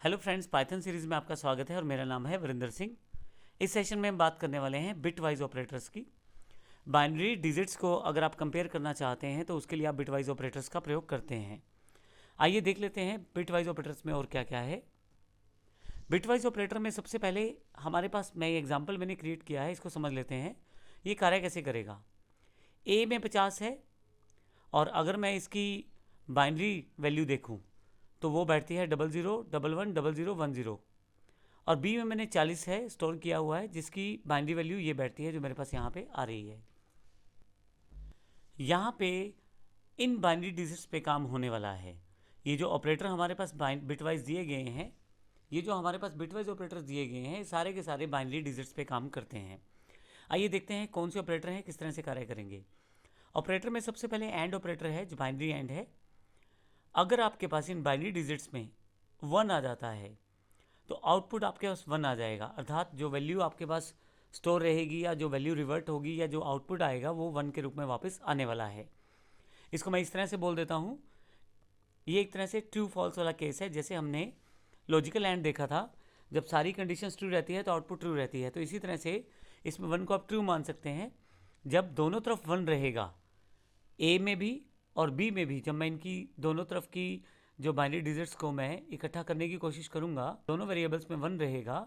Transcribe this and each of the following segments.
Hello friends, Python series में आपका स्वागत है और मेरा नाम है वरिंदर सिंह। इस सेशन में हम बात करने वाले हैं बिट वाइज ऑपरेटर्स की। बाइनरी डिजिट्स को अगर आप कंपेयर करना चाहते हैं तो उसके लिए आप बिट वाइज ऑपरेटर्स का प्रयोग करते हैं। आइए देख लेते हैं बिट वाइज ऑपरेटर्स में और क्या क्या है। बिट वाइज ऑपरेटर में सबसे पहले हमारे पास मैं एग्जाम्पल मैंने क्रिएट किया है, इसको समझ लेते हैं ये कार्य कैसे करेगा। ए में 50 है और अगर मैं इसकी बाइनरी वैल्यू देखूँ तो वो बैठती है 00110010। और बी में मैंने 40 है स्टोर किया हुआ है, जिसकी बाइनरी वैल्यू ये बैठती है जो मेरे पास यहाँ पे आ रही है। यहाँ पे इन बाइनरी डिजिट्स पे काम होने वाला है। ये जो ऑपरेटर हमारे पास बिटवाइज दिए गए हैं, ये जो हमारे पास बिटवाइज ऑपरेटर दिए गए हैं, सारे के सारे बाइनरी डिजिट्स पे काम करते हैं। आइए देखते हैं कौन से ऑपरेटर हैं, किस तरह से कार्य करेंगे। ऑपरेटर में सबसे पहले एंड ऑपरेटर है जो बाइनरी एंड है। अगर आपके पास इन बाइनरी डिजिट्स में 1 आ जाता है तो आउटपुट आपके पास 1 आ जाएगा, अर्थात जो वैल्यू आपके पास स्टोर रहेगी या जो वैल्यू रिवर्ट होगी या जो आउटपुट आएगा वो 1 के रूप में वापस आने वाला है। इसको मैं इस तरह से बोल देता हूँ, ये एक तरह से ट्रू फॉल्स वाला केस है। जैसे हमने लॉजिकल एंड देखा था, जब सारी कंडीशंस ट्रू रहती है तो आउटपुट ट्रू रहती है, तो इसी तरह से इसमें 1 को आप ट्रू मान सकते हैं। जब दोनों तरफ 1 रहेगा, ए में भी और बी में भी, जब मैं इनकी दोनों तरफ की जो बाइनरी डिजिट्स को मैं इकट्ठा करने की कोशिश करूंगा, दोनों वेरिएबल्स में 1 रहेगा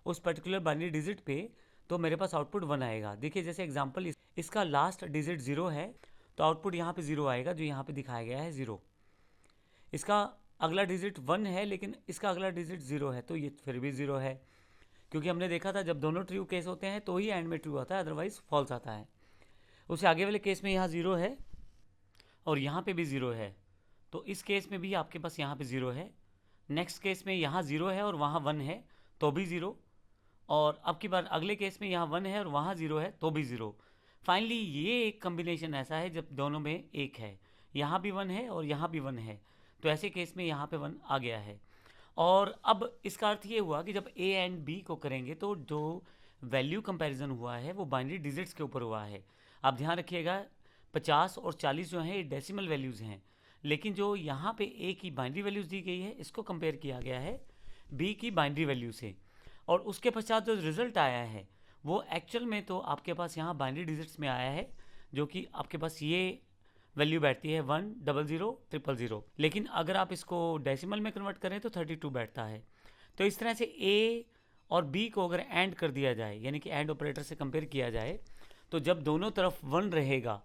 उस पर्टिकुलर बाइनरी डिजिट पे, तो मेरे पास आउटपुट 1 आएगा। देखिए जैसे एग्जांपल, इसका लास्ट डिजिट 0 है तो आउटपुट यहाँ पे 0 आएगा, जो यहाँ पे दिखाया गया है 0। इसका अगला डिजिट 1 है लेकिन इसका अगला डिजिट 0 है, तो ये फिर भी 0 है, क्योंकि हमने देखा था जब दोनों ट्रू केस होते हैं तो ही एंड में ट्रू आता है, अदरवाइज फॉल्स आता है। उससे आगे वाले केस में यहाँ 0 है और यहाँ पे भी 0 है, तो इस केस में भी आपके पास यहाँ पे 0 है। नेक्स्ट केस में यहाँ 0 है और वहाँ 1 है तो भी 0, और अब की बार अगले केस में यहाँ 1 है और वहाँ 0 है तो भी 0। फाइनली ये एक कम्बिनेशन ऐसा है जब दोनों में 1 है, यहाँ भी 1 है और यहाँ भी 1 है, तो ऐसे केस में यहाँ पे 1 आ गया है। और अब इसका अर्थ ये हुआ कि जब ए एंड बी को करेंगे तो जो वैल्यू कंपैरिजन हुआ है वो बाइनरी डिजिट्स के ऊपर हुआ है। आप ध्यान रखिएगा, 50 और 40 जो हैं ये डेसिमल वैल्यूज़ हैं, लेकिन जो यहाँ पे ए की बाइनरी वैल्यूज़ दी गई है इसको कंपेयर किया गया है बी की बाइनरी वैल्यू से, और उसके पश्चात जो रिजल्ट आया है वो एक्चुअल में तो आपके पास यहाँ बाइनरी डिजिट्स में आया है, जो कि आपके पास ये वैल्यू बैठती है 10000000, लेकिन अगर आप इसको डेसिमल में कन्वर्ट करें तो 32 बैठता है। तो इस तरह से ए और बी को अगर एंड कर दिया जाए, यानी कि एंड ऑपरेटर से कंपेयर किया जाए, तो जब दोनों तरफ 1 रहेगा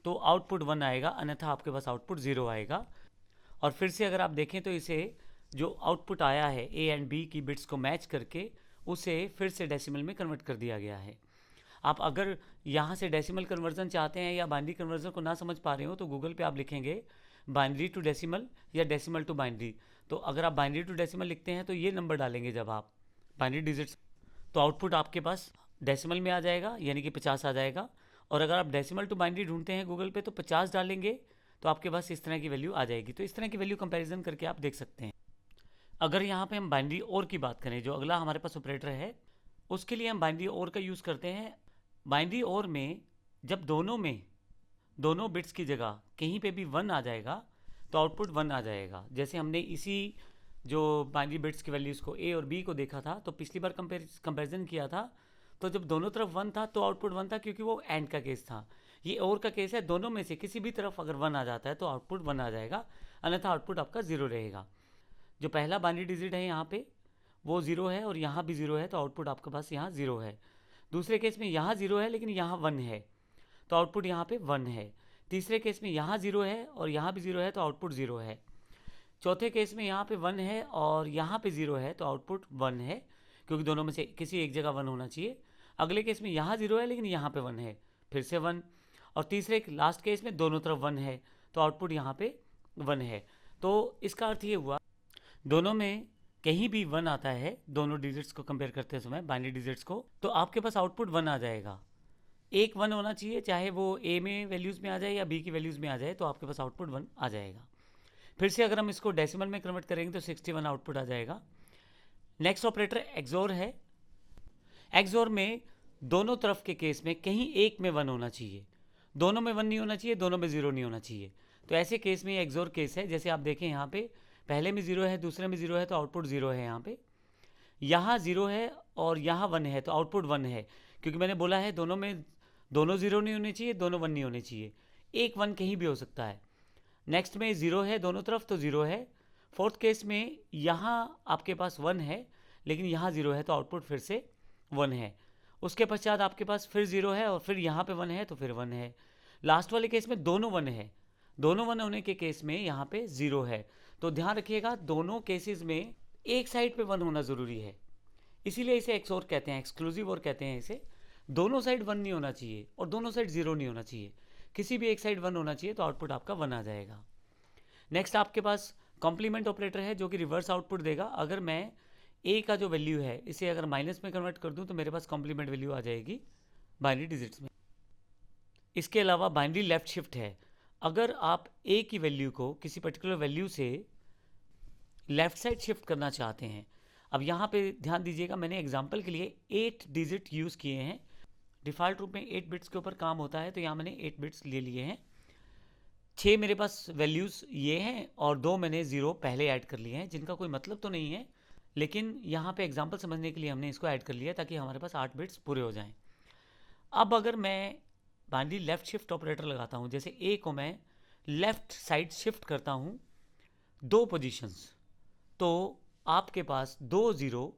तो आउटपुट 1 आएगा, अन्यथा आपके पास आउटपुट 0 आएगा। और फिर से अगर आप देखें तो इसे जो आउटपुट आया है ए एंड बी की बिट्स को मैच करके उसे फिर से डेसिमल में कन्वर्ट कर दिया गया है। आप अगर यहाँ से डेसिमल कन्वर्जन चाहते हैं या बाइनरी कन्वर्जन को ना समझ पा रहे हो तो गूगल पे आप लिखेंगे बाइनरी टू डेसिमल या डेसिमल टू बाइनरी, तो अगर आप बाइनरी टू डेसिमल लिखते हैं तो ये नंबर डालेंगे जब आप बाइनरी डिजिट्स, तो आउटपुट आपके पास डेसिमल में आ जाएगा, यानी कि 50 आ जाएगा। और अगर आप डेसिमल टू बाइनरी ढूंढते हैं गूगल पे तो 50 डालेंगे तो आपके पास इस तरह की वैल्यू आ जाएगी। तो इस तरह की वैल्यू कंपैरिजन करके आप देख सकते हैं। अगर यहाँ पे हम बाइनरी और की बात करें, जो अगला हमारे पास ऑपरेटर है, उसके लिए हम बाइनरी और का यूज़ करते हैं। बाइनरी और में जब दोनों बिट्स की जगह कहीं पे भी 1 आ जाएगा तो आउटपुट 1 आ जाएगा। जैसे हमने इसी जो बाइनरी बिट्स की वैल्यूज़ को ए और बी को देखा था, तो पिछली बार कंपैरिजन किया था, तो जब दोनों तरफ 1 था तो आउटपुट 1 था, क्योंकि वो एंड का केस था। ये और का केस है, दोनों में से किसी भी तरफ अगर 1 आ जाता है तो आउटपुट 1 आ जाएगा, अन्यथा आउटपुट आपका 0 रहेगा। जो पहला बाइनरी डिजिट है यहाँ पे वो 0 है और यहाँ भी 0 है, तो आउटपुट आपके पास यहाँ 0 है। दूसरे केस में यहाँ 0 है लेकिन यहाँ 1 है, तो आउटपुट यहाँ पे 1 है। तीसरे केस में यहाँ 0 है और यहाँ भी 0 है, तो आउटपुट 0 है। चौथे केस में यहाँ पे 1 है और यहाँ पे 0 है, तो आउटपुट 1 है, क्योंकि दोनों में से किसी एक जगह 1 होना चाहिए। अगले केस में यहाँ 0 है लेकिन यहाँ पे 1 है, फिर से 1। और तीसरे लास्ट केस में दोनों तरफ 1 है, तो आउटपुट यहाँ पे 1 है। तो इसका अर्थ ये हुआ, दोनों में कहीं भी 1 आता है, दोनों डिजिट्स को कंपेयर करते समय बाइनरी डिजिट्स को, तो आपके पास आउटपुट 1 आ जाएगा। एक 1 होना चाहिए, चाहे वो ए में वैल्यूज़ में आ जाए या बी की वैल्यूज़ में आ जाए, तो आपके पास आउटपुट 1 आ जाएगा। फिर से अगर हम इसको डेसिमल में कन्वर्ट करेंगे तो 61 आउटपुट आ जाएगा। नेक्स्ट ऑपरेटर एक्सोर है। एक्सोर में दोनों तरफ के केस में कहीं एक में 1 होना चाहिए, दोनों में 1 नहीं होना चाहिए, दोनों में 0 नहीं होना चाहिए, तो ऐसे केस में एक्सोर केस है। जैसे आप देखें यहाँ पे पहले में 0 है, दूसरे में 0 है, तो आउटपुट 0 है यहाँ पे। यहाँ 0 है और यहाँ 1 है, तो आउटपुट 1 है, क्योंकि मैंने बोला है दोनों 0 नहीं होने चाहिए, दोनों 1 नहीं होने चाहिए, एक 1 कहीं भी हो सकता है। नेक्स्ट में 0 है दोनों तरफ, तो 0 है। फोर्थ केस में यहाँ आपके पास 1 है, लेकिन यहाँ 0 है, तो आउटपुट फिर से 1 है। उसके पश्चात आपके पास फिर 0 है और फिर यहाँ पे 1 है, तो फिर 1 है। लास्ट वाले केस में दोनों 1 है, दोनों 1 होने के केस में यहाँ पे 0 है। तो ध्यान रखिएगा, दोनों केसेस में एक साइड पे 1 होना ज़रूरी है, इसीलिए इसे एक्सओर कहते हैं, एक्सक्लूसिव और कहते हैं इसे। दोनों साइड 1 नहीं होना चाहिए और दोनों साइड 0 नहीं होना चाहिए, किसी भी एक साइड 1 होना चाहिए, तो आउटपुट आपका 1 आ जाएगा। नेक्स्ट आपके पास कॉम्प्लीमेंट ऑपरेटर है जो कि रिवर्स आउटपुट देगा। अगर मैं ए का जो वैल्यू है इसे अगर माइनस में कन्वर्ट कर दूं तो मेरे पास कॉम्प्लीमेंट वैल्यू आ जाएगी बाइनरी डिजिट्स में। इसके अलावा बाइनरी लेफ्ट शिफ्ट है। अगर आप ए की वैल्यू को किसी पर्टिकुलर वैल्यू से लेफ्ट साइड शिफ्ट करना चाहते हैं, अब यहाँ पे ध्यान दीजिएगा, मैंने एग्जांपल के लिए 8 डिजिट यूज़ किए हैं। डिफ़ॉल्ट रूप में 8 बिट्स के ऊपर काम होता है, तो यहाँ मैंने 8 बिट्स ले लिए हैं। 6 मेरे पास वैल्यूज़ ये हैं और 2 मैंने 0 पहले ऐड कर लिए हैं, जिनका कोई मतलब तो नहीं है, लेकिन यहाँ पे एग्जांपल समझने के लिए हमने इसको ऐड कर लिया ताकि हमारे पास 8 बिट्स पूरे हो जाएं। अब अगर मैं बाइनरी लेफ़्ट शिफ्ट ऑपरेटर लगाता हूँ, जैसे ए को मैं लेफ़्ट साइड शिफ्ट करता हूँ 2 पोजीशंस, तो आपके पास 2 0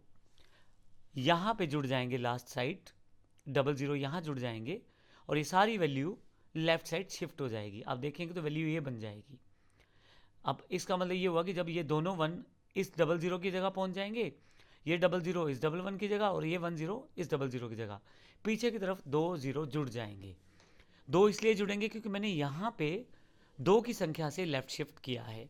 यहाँ पे जुड़ जाएंगे, लास्ट साइड 00 यहाँ जुड़ जाएंगे और ये सारी वैल्यू लेफ़्ट साइड शिफ्ट हो जाएगी। आप देखेंगे तो वैल्यू ये बन जाएगी। अब इसका मतलब ये हुआ कि जब ये दोनों 1 इस 00 की जगह पहुँच जाएंगे, ये 00 इस 11 की जगह और ये 10 इस 00 की जगह, पीछे की तरफ 2 0 जुड़ जाएंगे। 2 इसलिए जुड़ेंगे क्योंकि मैंने यहाँ पे 2 की संख्या से लेफ़्ट शिफ्ट किया है,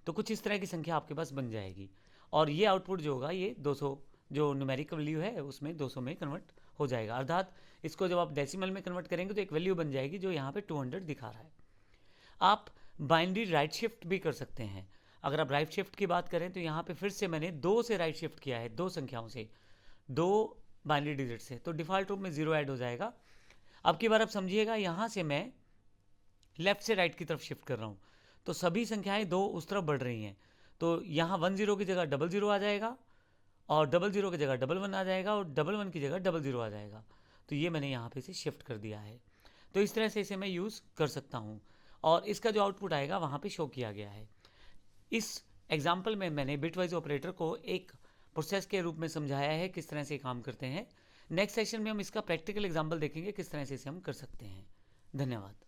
तो कुछ इस तरह की संख्या आपके पास बन जाएगी और ये आउटपुट जो होगा ये 200 जो न्यूमेरिक वैल्यू है उसमें 200 में कन्वर्ट हो जाएगा। अर्थात इसको जब आप डेसिमल में कन्वर्ट करेंगे तो एक वैल्यू बन जाएगी जो यहाँ पे 200 दिखा रहा है। आप बाइनरी राइट शिफ्ट भी कर सकते हैं। अगर आप राइट शिफ्ट की बात करें तो यहाँ पे फिर से मैंने 2 से राइट शिफ्ट किया है, 2 संख्याओं से, 2 बाइनरी डिजिट से, तो डिफ़ॉल्ट रूप में 0 ऐड हो जाएगा। अब की बार आप समझिएगा, यहाँ से मैं लेफ़्ट से राइट की तरफ शिफ्ट कर रहा हूँ, तो सभी संख्याएं 2 उस तरफ बढ़ रही हैं, तो यहाँ 10 की जगह 00 आ जाएगा और 00 की जगह 11 आ जाएगा और 11 की जगह 00 आ जाएगा। तो ये मैंने यहाँ पे से शिफ्ट कर दिया है। तो इस तरह से इसे मैं यूज़ कर सकता हूँ और इसका जो आउटपुट आएगा वहाँ पे शो किया गया है। इस एग्जाम्पल में मैंने बिटवाइज ऑपरेटर को एक प्रोसेस के रूप में समझाया है किस तरह से काम करते हैं। नेक्स्ट सेशन में हम इसका प्रैक्टिकल एग्जाम्पल देखेंगे किस तरह से इसे हम कर सकते हैं। धन्यवाद।